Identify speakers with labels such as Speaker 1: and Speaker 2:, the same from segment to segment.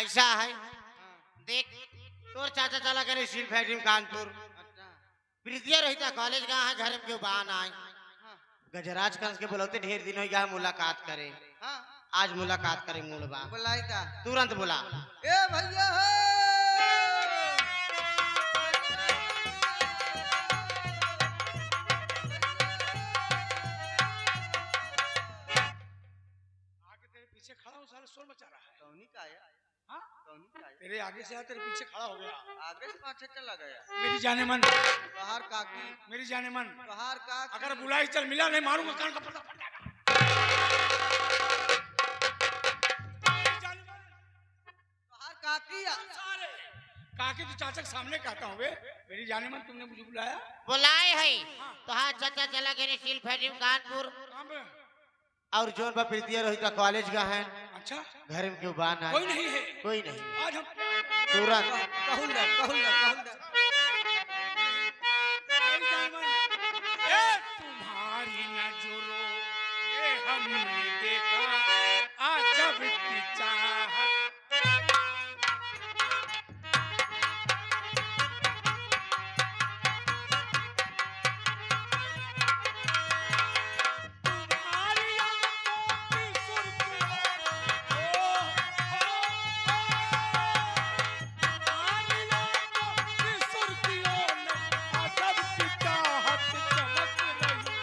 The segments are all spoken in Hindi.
Speaker 1: ऐसा है,
Speaker 2: हाँ,
Speaker 1: देख तोर चाचा चला करे स्टील फैक्ट्री में कानपुर।
Speaker 2: अच्छा,
Speaker 1: प्रीतिया रहता कॉलेज कहाँ है, घर में क्यों बाहर आए।
Speaker 2: हाँ,
Speaker 1: गजराज कंस के बुलाते ढेर दिन हो गया मुलाकात करे।
Speaker 2: हाँ,
Speaker 1: आज मुलाकात करे मूलबा
Speaker 2: बुलाई का
Speaker 1: तुरंत बुला।
Speaker 2: ए भैया हो
Speaker 3: आगे तेरे पीछे खड़ा हूँ, साला शोर मचा रहा है।
Speaker 2: कौनी का आया
Speaker 3: हाँ?
Speaker 2: कौनी का आया
Speaker 3: तेरे आगे से आ, तेरे पीछे खड़ा हो गया।
Speaker 2: आगे से पाछे चला गया
Speaker 3: मेरी जाने मन,
Speaker 2: कहार काकी
Speaker 3: मेरी जाने मन,
Speaker 2: कहार काकी
Speaker 3: अगर बुलाई चल मिला नहीं मारूंगा कान का पर्दा फट जाएगा। मेरी जाने मन,
Speaker 2: कहार काकी
Speaker 3: सारे काके तो चाचा के सामने कहता हूँ बे। मेरी जाने मन, तुमने मुझे बुलाया
Speaker 1: बुलाए है तो हाँ चाचा चला गए स्टील फैक्ट्री में कानपुर।
Speaker 3: कहाँ पे?
Speaker 1: और जोन बा प्रीतिया रहता कॉलेज का है,
Speaker 3: अच्छा,
Speaker 1: घर में क्यों बाहर आए।
Speaker 3: कोई नहीं है
Speaker 1: कोई नहीं,
Speaker 3: आज हम
Speaker 1: तुरंत
Speaker 2: कहूँ ना कहूँ ना कहूँ ना
Speaker 3: मेरी जाने मन, ए तुम्हारी नजरों ये हमने देखा आज जब की चाहत। तुम्हारी आंखों की सुर्खियों, ओ, तुम्हारी आंखों की सुर्खियों में अजब की चाहत चमक रही।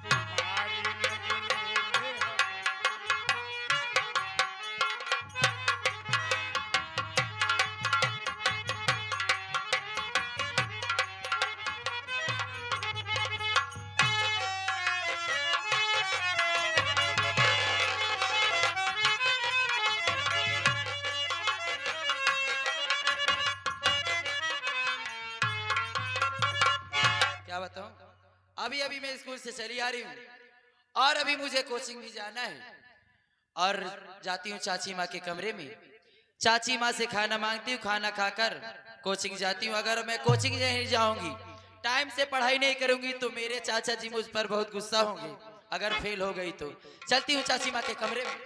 Speaker 3: तुम्हारी नजरों में
Speaker 4: क्या बताऊं, अभी अभी मैं स्कूल से चली आ रही हूँ और अभी मुझे कोचिंग भी जाना है और जाती हूँ चाची माँ के कमरे में। चाची माँ से खाना मांगती हूँ, खाना खाकर कोचिंग जाती हूँ। अगर मैं कोचिंग नहीं जाऊंगी, टाइम से पढ़ाई नहीं करूंगी तो मेरे चाचा जी मुझ पर बहुत गुस्सा होंगे। अगर फेल हो गई तो चलती हूँ चाची माँ के कमरे में।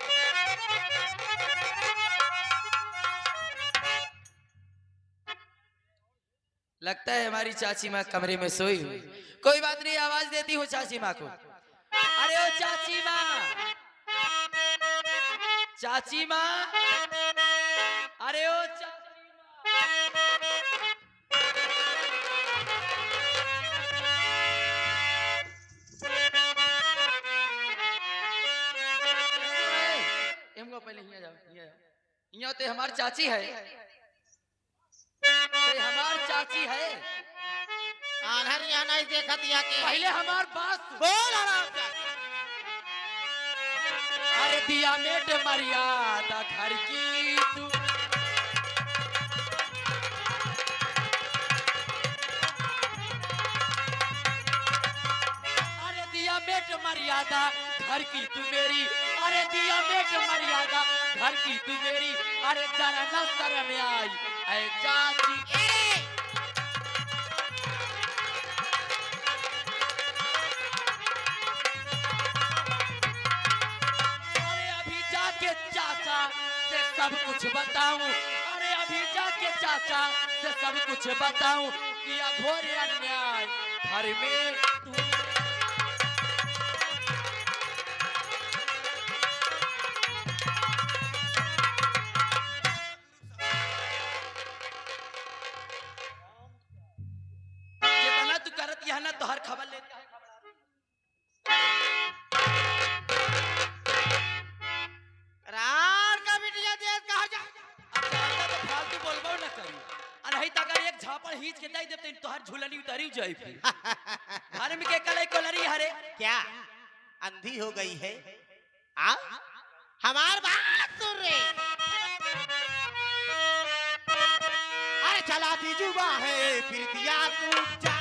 Speaker 4: लगता है हमारी चाची माँ कमरे में सोई हुई। कोई बात नहीं, आवाज देती हूँ चाची माँ को। अरे ओ चाची माँ, चाची माँ, अरे ओ चाची माँ। इनको पहले यहाँ जाओ, यहाँ जाओ। यहाँ तो हमारी चाची है, तो हमारी चाची है।
Speaker 1: आधर यहाँ नहीं देखा दिया कि
Speaker 4: पहले हमार बात सुन।
Speaker 1: बोल आराम से।
Speaker 4: अरे दिया मेट मर्यादा घर की तू, अरे दिया मेट मर्यादा घर की तू मेरी, अरे दिया मेट मर्यादा घर की तू मेरी, अरे जरा न शर्म आई ऐ चाची। अरे अभी जाके चाचा से सब कुछ बताऊं, अरे अभी जाके चाचा से सब कुछ बताऊं कि अघोर अन्याय घर में तू। जितना तू करत यह ना तो हर खबर लेते है।
Speaker 1: रार का बिटिया देश कहाँ जा।
Speaker 4: अच्छा तो फालतू बोलबो ना करी। अनही त अगर एक झापड़ खींच के दई देते तोहर झुलनी उतारी जाई फिर। घर में के कले कोलरी हरे
Speaker 1: क्या अंधी हो गई है। आ हमार बात सुन रे। अरे चलाती जुबा है फिर दिया तू जा।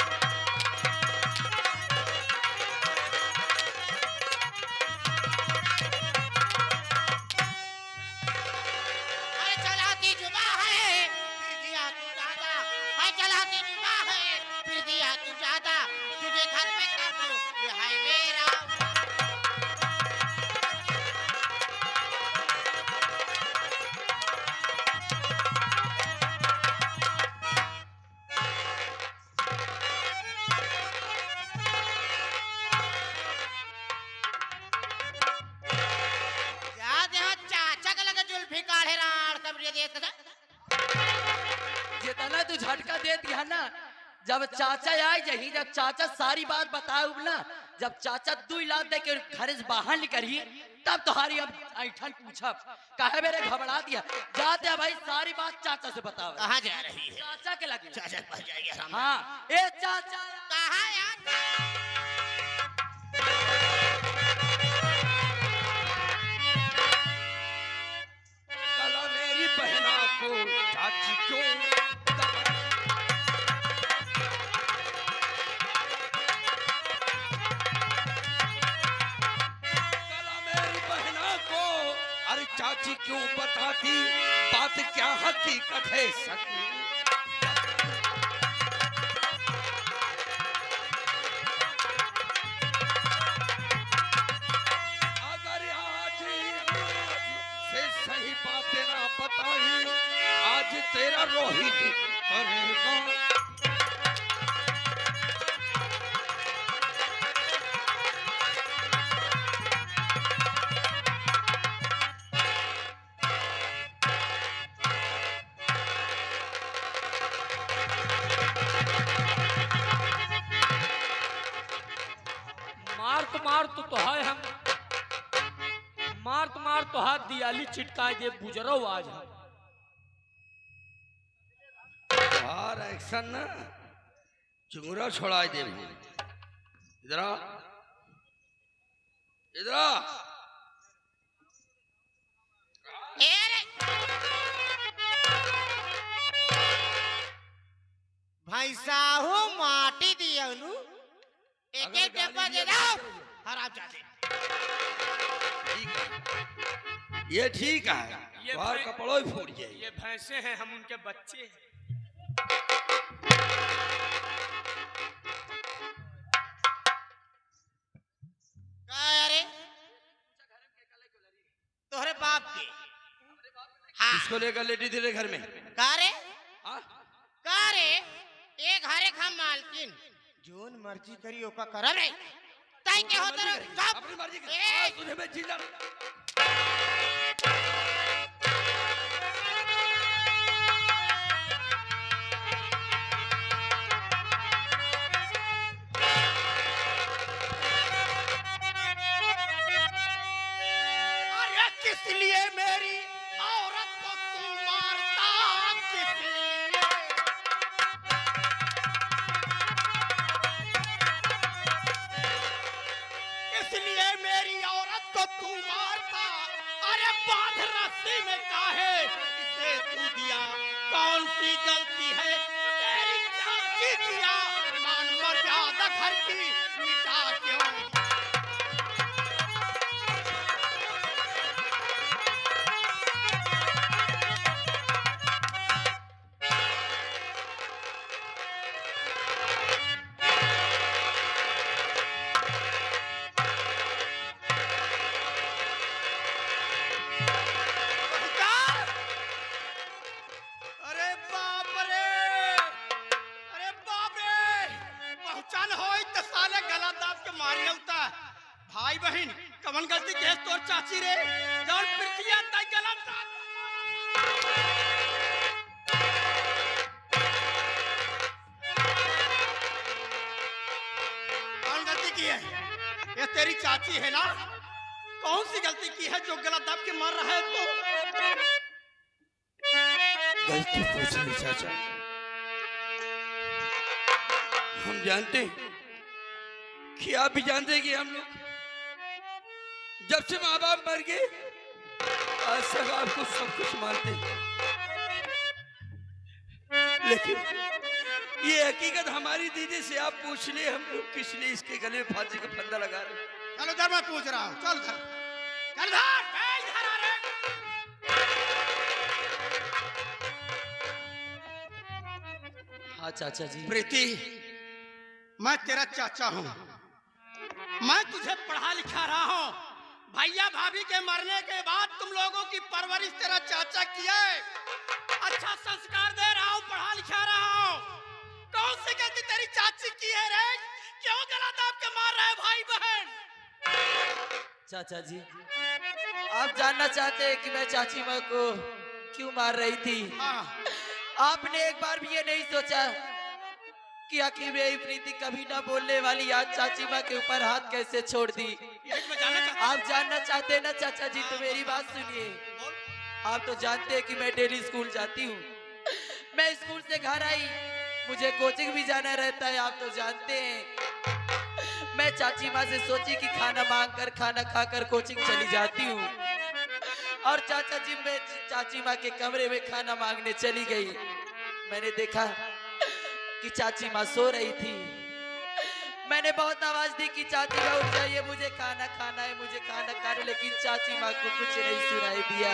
Speaker 1: अरे चलाती जुबा है फिर दिया तू ज्यादा। अरे चलाती जुबा है फिर दिया तू ज्यादा। तुझे घर में कर दूं ये है मेरा। चाचा
Speaker 4: जितना तू झटका दे दिया ना, जब चाचा आए जही, जब चाचा सारी बात बताऊ ना, जब चाचा 2 लाख दे के घर से बाहर निकली, तब तुम्हारी अब ऐठन पूछब कहे मेरे घबरा दिया। जाते हैं भाई, सारी बात चाचा से बताओ।
Speaker 1: कहाँ जा रही है?
Speaker 4: चाचा के लगे।
Speaker 1: चाचा के पास जाएगी आराम।
Speaker 4: हाँ, ए चाचा
Speaker 1: कहाँ यार?
Speaker 3: कला मेरी बहना को चाची क्यों कला मेरी बहना को, अरे चाची क्यों बताती, बात क्या हकीकत है सच में? अगर आज से सही बातें ना बताई, आज तेरा रोहित करेगा।
Speaker 5: मार तो है हम मार तो हाथ दियाली छिटकाए दे बुजरो आज हम।
Speaker 3: और एक्शन ना चुंगरा छोड़ा दे। इधर आ, इधर आ।
Speaker 1: ए रे भाई साहू माटी दियलू एक एक डब्बा दे दो हराम जादे।
Speaker 3: ये ठीक है,
Speaker 5: ये
Speaker 3: बाहर
Speaker 5: भाई-
Speaker 3: कपड़ों ही फूट जाए।
Speaker 5: ये भैंसे हैं, हम उनके बच्चे हैं।
Speaker 1: क्या अरे तोहरे बाप के? हाँ
Speaker 3: इसको लेकर लेटी तेरे घर में।
Speaker 1: का रे
Speaker 3: हाँ?
Speaker 1: का रे ए घरे खा मालकिन जोन मर्जी करी ओका करब रे ताई के होत रे सब
Speaker 3: अपनी मर्जी की।
Speaker 1: ए!
Speaker 3: हाँ, तुझे मैं जिंदा
Speaker 1: अरे किस लिए मेरी औरत को तू मारता किस लिए? इसलिए मेरी औरत को तू मारता। अरे बांध रस्सी में काहे इसे तू दिया? कौन सी गलती है तेरी चाची किया? मान मर्यादा घर की मिटा क्यों? अरे बाप रे! अरे बाप रे! पहचान होई त साले गला दाब के मारी होता। भाई बहन कवन गलती केस तोर चाची रे जौन पृथ्विया तय गला दाब। कौन गलती की है? ये तेरी चाची है ना? कौन सी गलती की है जो गला दाब के मार रहा है तो?
Speaker 3: गलती पूछ ली चाचा। हम जानते हैं कि आप भी जानते हैं कि हम लोग जब से माँ बाप मर गए आज तक आपको सब कुछ मानते हैं, लेकिन ये हकीकत हमारी दीदी से आप पूछ ले हम लोग किस लिए इसके गले में फांसी का फंदा लगा रहे हैं।
Speaker 1: चलो इधर मैं पूछ रहा हूँ। चल इधर चल इधर आ रे।
Speaker 4: हाँ चाचा जी।
Speaker 1: प्रीति मैं तेरा चाचा हूँ। मैं तुझे पढ़ा लिखा रहा हूँ। भैया भाभी के मरने के बाद तुम लोगों की परवरिश तेरा चाचा किया है। अच्छा संस्कार दे रहा हूँ, पढ़ा लिखा रहा हूँ। कौन सी गलती तेरी चाची की है रे? क्यों गला दाब के मार रहे भाई बहन?
Speaker 4: चाचा जी, आप जानना चाहते हैं कि मैं चाची माँ को क्यों मार रही थी?
Speaker 1: हाँ
Speaker 4: आपने एक बार भी ये नहीं सोचा कि आखिर मेरी प्रीति कभी ना बोलने वाली आज चाची माँ के ऊपर हाथ कैसे छोड़ दी?
Speaker 1: यही मैं जानना चाहता
Speaker 4: आप जानना चाहते हैं ना चाचा जी, तो मेरी बात सुनिए।
Speaker 1: बोल।
Speaker 4: आप तो जानते हैं कि मैं डेली स्कूल जाती हूँ। मैं स्कूल से घर आई, मुझे कोचिंग भी जाना रहता है, आप तो जानते हैं। मैं चाची माँ से सोची कि खाना मांग कर खाना खाकर कोचिंग चली जाती हूँ, और चाचा जी मैं चाची माँ के कमरे में खाना मांगने चली गई। मैंने देखा कि चाची माँ सो रही थी। मैंने बहुत आवाज दी कि चाची माँ उठ जाइए, मुझे खाना खाना है, मुझे खाना खाना है, लेकिन चाची माँ को कुछ नहीं सुनाई दिया।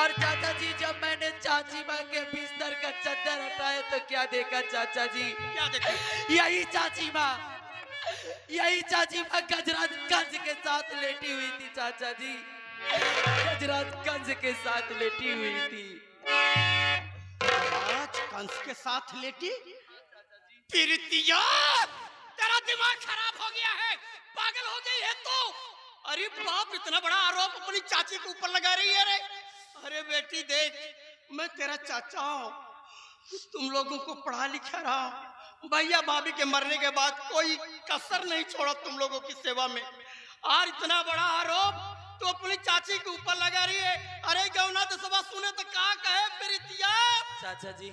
Speaker 4: और चाचा जी, जब मैंने चाची माँ के बिस्तर का चद्दर हटाया तो क्या देखा चाचा जी?
Speaker 1: क्या देखा?
Speaker 4: यही चाची माँ गजराज गंज के साथ लेटी हुई थी चाचा जी, गजराज गंज के साथ लेटी हुई थी।
Speaker 1: आज कंस के साथ लेटी? प्रीतिया, तेरा दिमाग खराब हो गया है, पागल हो गई है तू। अरे बाप, इतना बड़ा आरोप अपनी चाची के ऊपर लगा रही है रे। अरे बेटी देख, मैं तेरा चाचा हूँ, तुम लोगों को पढ़ा लिखा रहा, भैया भाभी के मरने के बाद कोई कसर नहीं छोड़ा तुम लोगों की सेवा में। और इतना बड़ा आरोप तो अपनी चाची के ऊपर लगा रही है। अरे गौना तो सभा सुने तो क्या कहे प्रीतिया?
Speaker 4: चाचा जी,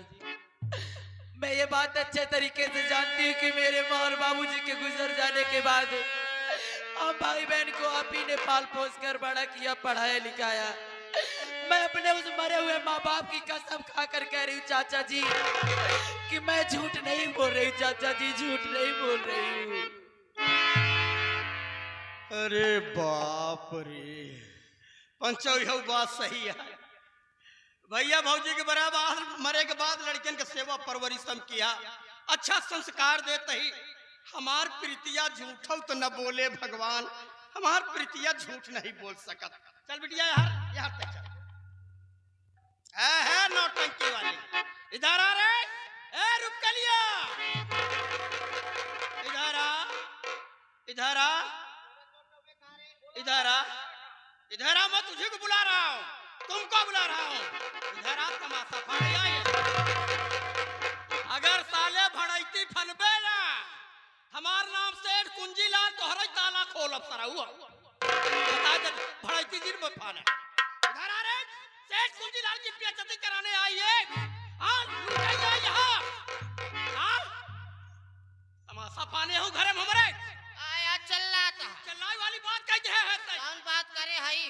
Speaker 4: मैं ये बात अच्छे तरीके से जानती हूँ कि मेरे माँ और बाबूजी के गुजर जाने के बाद आप भाई बहन को आप ही ने पाल पोस कर बड़ा किया, पढ़ाया लिखाया। मैं अपने उस मरे हुए माँ बाप की कसम खाकर कह रही हूँ चाचा जी कि मैं झूठ नहीं बोल रही हूँ चाचा जी, झूठ नहीं बोल रही हूँ।
Speaker 1: अरे बाप रे, पंचो यह बात सही है। भैया भौजी के बराबर मरे के बाद लड़कियन के सेवा परवरिश हम किया, अच्छा संस्कार देते ही हमार प्रीतिया झूठो तो न बोले भगवान, हमार प्रीतिया झूठ नहीं बोल सकत। चल बिटिया यार तक चल। है नौटंकी वाली, इधर आ रे, ए रुपकलिया, इधर आ, इधर आ, इधर आ, इधर आ, मैं तुझे को बुला रहा हूँ, तुमको बुला रहा हूँ। इधर आ, तमाशा फाड़ आई। अगर साले भड़ैती फनबे ना, हमार नाम सेठ कुंजीलाल तोहरा ताला खोल अब सारा हुआ। बता दे भड़ैती दिन में फाने। इधर आ रे, सेठ कुंजीलाल की बेइज्जती कराने आई है। हाँ, लुटाइए यहाँ। हाँ, तमाशा फाने हूँ घरे में हमारे।
Speaker 6: आया चल्लाता
Speaker 1: चल्लाई वाली बात कहते हैं
Speaker 6: कौन बात करे हई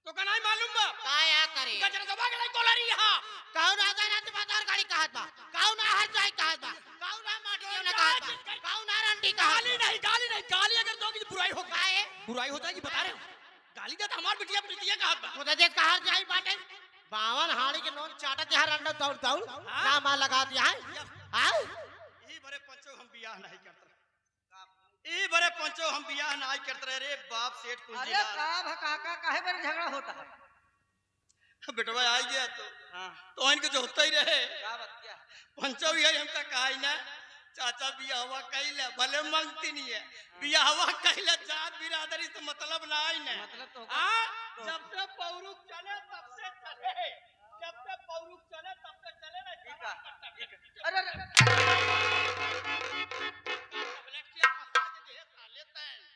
Speaker 1: तो का नहीं मालूम बा?
Speaker 6: काया करे
Speaker 1: गजरा दबा के लाई कोलरी यहाँ।
Speaker 6: कौन आ गया तो बाजार गाड़ी कहत बा, कौन आ हर जाई कहत बा, कौन आ माटी ने कहत बा, कौन आ रंडी कहत
Speaker 1: गाली नहीं, गाली अगर दोगी तो बुराई होगी।
Speaker 6: काहे
Speaker 1: बुराई हो जाएगी, बता रहे हो। गाली दे तो हमार बिटिया प्रीतिया कहत बा।
Speaker 6: खुदा देख कहर जाई बाटे 52 हाड़ी के नोट चाटत यहाँ रंडा दौड़ दौड़ ना मार लगा दिया है। हां
Speaker 1: ई बरे पंचो हम बियाह नहीं करते, ई बरे पंचो हम बियाह नहीं करते रे बाप सेठ
Speaker 2: अरे
Speaker 1: कुंजीलाल।
Speaker 2: का भकाका काहे बड़ी झगड़ा होता है?
Speaker 1: बेटवा आ गया
Speaker 2: हाँ
Speaker 1: तो इनके जो होता ही रहे
Speaker 2: क्या बात क्या?
Speaker 1: पंचो भी हमका कहा ना, चाचा बियाह हुआ कहले भले मांगती नहीं है, बियाह हुआ कहले जात बिरादरी से मतलब ना आई ना।
Speaker 2: मतलब तो
Speaker 1: जब से पौरुक चले तब से चले, जब से पौरुक चले तब से चले ना।
Speaker 2: ठीक है। अरे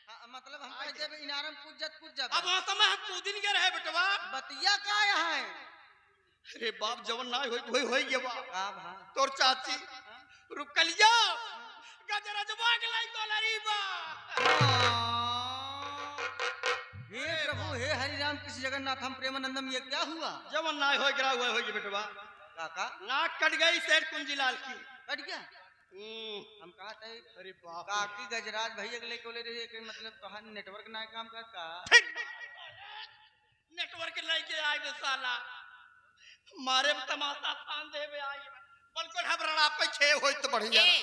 Speaker 2: हाँ, मतलब हम कहते हैं इनारम पूजत
Speaker 1: अब वहाँ समय हम कूदिन के रहे बेटवा।
Speaker 2: बतिया का है?
Speaker 1: अरे बाप जवन ना होई गया बा।
Speaker 2: का भा
Speaker 1: तोर चाची रुकलिया गजरा जबा के लाई कोलरी बा।
Speaker 2: हे प्रभु हे हरि राम कृष्ण जगन्नाथ हम प्रेमानंदम, ये क्या हुआ?
Speaker 1: जवन ना होई गिरा हुआ होई बेटवा।
Speaker 2: काका
Speaker 1: नाक कट गई सेठ कुंजीलाल की।
Speaker 2: कट गया? हम कहा थे
Speaker 1: अरे बाप
Speaker 2: काकी गजराज भैया के लेके बोले रहे कि मतलब कहा नेटवर्क ना काम करता।
Speaker 1: नेटवर्क लेके आए बे साला, मारे में तमाशा फान दे बे आई, बिल्कुल हबरड़ा पे छे होई तो बढ़िया।
Speaker 6: ए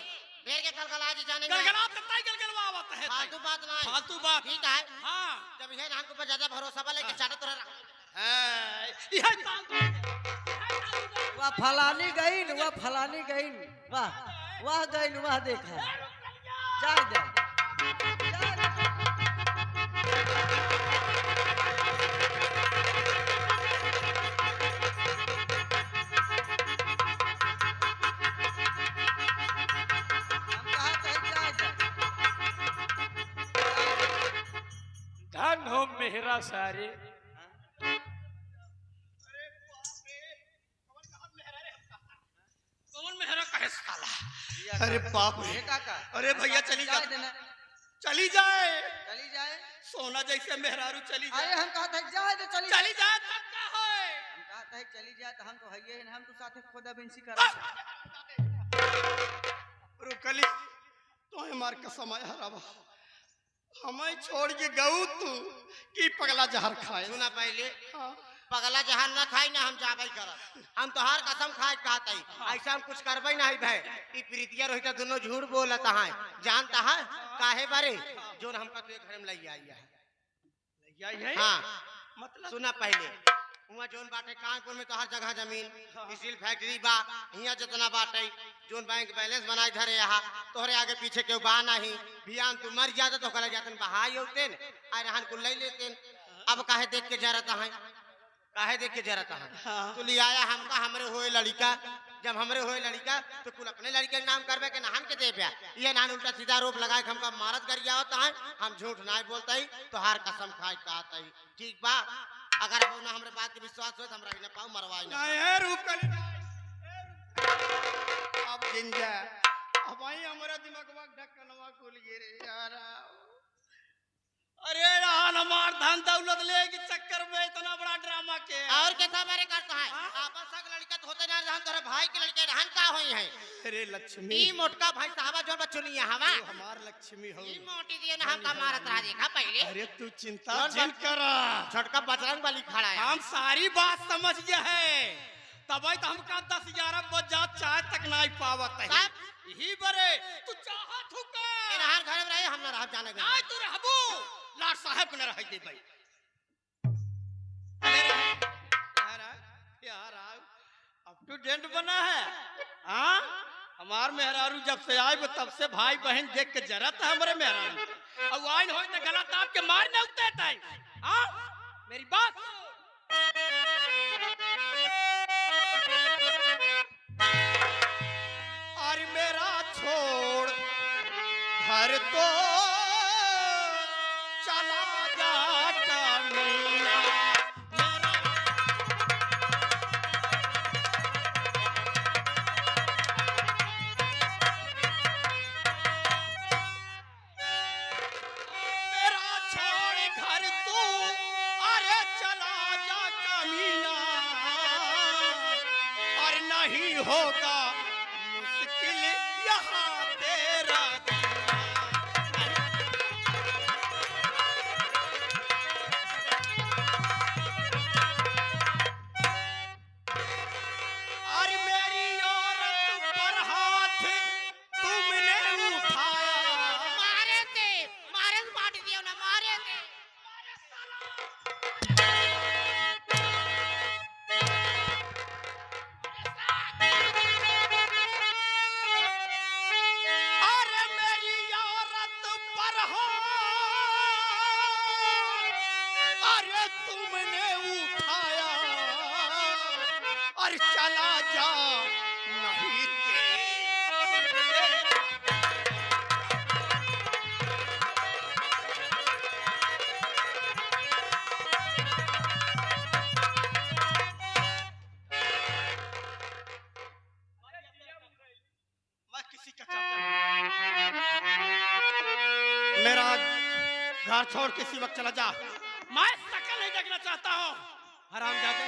Speaker 6: मेरे के गलगला आज जाने
Speaker 1: गलगला तक गलगलवा आवत है।
Speaker 6: फालतू बात ना
Speaker 1: फालतू बात।
Speaker 6: ठीक है।
Speaker 1: हां,
Speaker 6: जब ये नाम के ऊपर ज्यादा भरोसा वाले के चाटा तोरा
Speaker 1: हां यह
Speaker 2: वाह फलानी गईन, वाह फलानी गईन, वाह वाह गईन, वाह देखा जा जा
Speaker 5: मेहरा सारे
Speaker 1: कौन मेहरा कहे साला? अरे बाप रे!
Speaker 2: ये काका
Speaker 1: अरे भैया चली जा,
Speaker 2: देना
Speaker 1: चली जाए,
Speaker 2: चली जाए।
Speaker 1: सोना जैसे मेहरारू चली
Speaker 2: अरे
Speaker 1: जाए,
Speaker 2: हम कहते हैं जाए तो चली
Speaker 1: चली जाए तब क्या है?
Speaker 2: हम कहते हैं चली जाए तो हम तो हइये हैं, हम तो साथे खोदा बिनसी करा।
Speaker 1: रुकली तो हमार कसम है हरावा, हमें छोड़ के गऊ तू की पगला जहर खाए।
Speaker 6: सुना पहले
Speaker 1: हाँ।
Speaker 6: पगला जहां न खाई ना हम जाबई करब। हम तोहार कसम खाए कहते ऐसा हम कुछ करबई नहीं भाई। ई प्रीतिया रोहित दोनों झूठ बोलत है, जानता है काहे बारे जोन हमका तो घर में लई आई है। हाँ
Speaker 1: मतलब
Speaker 6: सुना पहले वहाँ जोन बाटे कानपुर में तो हर जगह जमीन स्टील फैक्ट्री बा, हियां जितना बाटे जोन बैंक बैलेंस बनाई धरे यहाँ तोहरे आगे पीछे के बा नहीं भियान तू मर जाता तो कल जातन बहाई होतेन आ रहन को ले लेतेन। अब काहे देख के जरता है, काहे देख के जरता है? तू ले आया हमका हमरे होए लड़का, जब हमरे होए लड़का तो कुल अपने लड़के के नाम करबे के नाम के देबे। ये नान उल्टा सीधा रोप लगाए हमका मारत कर गया होता है। हम झूठ नहीं बोलते ही तो हार कसम खाए कहते ही ठीक बा। अगर अब ना हमरे बात के विश्वास हो तो हमरा न पाऊ मरवाई ना।
Speaker 1: नहीं है रुकली अब जिंजा अब आई हमारा दिमागवा ढक्कनवा खुल गए रे यार। अरे रान हमार धन दौलत ले के चक्कर में इतना बड़ा ड्रामा के
Speaker 6: और कैसा बारे करता है? आपन सग लड़का तो होते ना रहन तोरे भाई के लड़के रहन का होई है।
Speaker 1: अरे लक्ष्मी
Speaker 6: ई मोटका भाई साहब जोन बचुनिया हवा
Speaker 1: तू हमार लक्ष्मी हो।
Speaker 6: ई मोटी दियो ना हमका मारत रहा देखा पहले।
Speaker 1: अरे तू चिंता जिन करा,
Speaker 6: छोटका बजरंग वाली खड़ा है।
Speaker 1: हम सारी बात समझ गए हैं तब तो हमका 10-11 बजा चाय तक नहीं पावत है। यही बरे तू चाहत हो का
Speaker 6: इनहार घर में रहे हम ना रह जाने गए।
Speaker 1: नहीं तू रहबो लाट साहब को न रह दे भाई। यार यार अब टू डेट बना है। हाँ हमार मेहरारू जब से आए तब से भाई बहन देख के जरत है हमारे मेहरारू। अब आइन हो तो गलत आपके मारने उठते थे। हाँ मेरी बात और मेरा छोड़ घर तो चला जाता मीना मेरा मेरा छोड़ घर तू अरे चला जाता मीना और नहीं होगा मुश्किल यहाँ तेरा और मेरी औरत पर हाथ तुमने उठाया।
Speaker 6: मारे से बांट दियो ना मारे से।
Speaker 1: अरे मेरी औरत पर हाथ अरे तुमने उठाया और चला जा नहीं मैं किसी का चाचा नहीं। मेरा घर छोड़ किसी वक्त चला जा, मैं शकल नहीं देखना चाहता हूँ हरामजादे।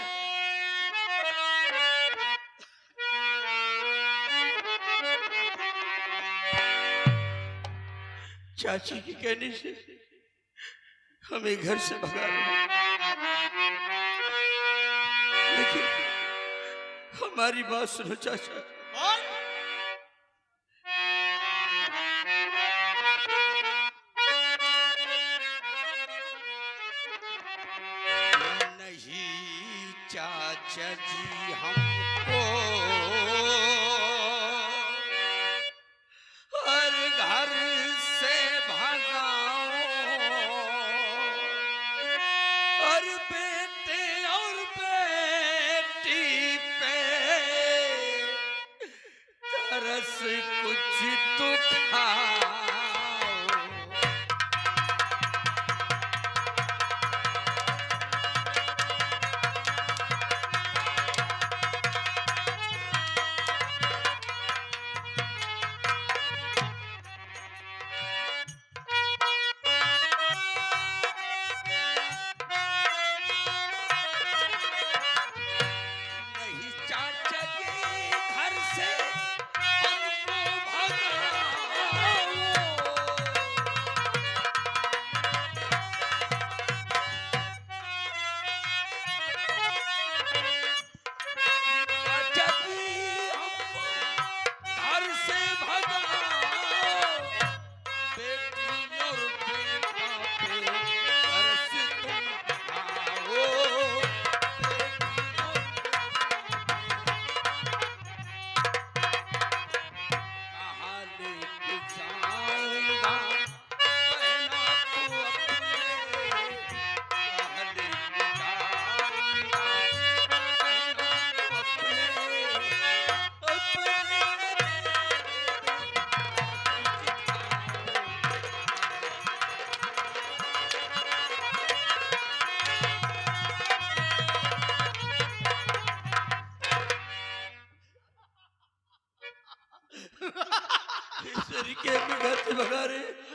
Speaker 1: चाची के कहने से हमें घर से भगा दिया, लेकिन हमारी बात सुनो चाचा। और नहीं चाचा जी हमको हर घर से भगाओ और बेटे और बेटी पे तरस कुछ तो खाओ।
Speaker 3: के अपने घर से भगा रहे हैं।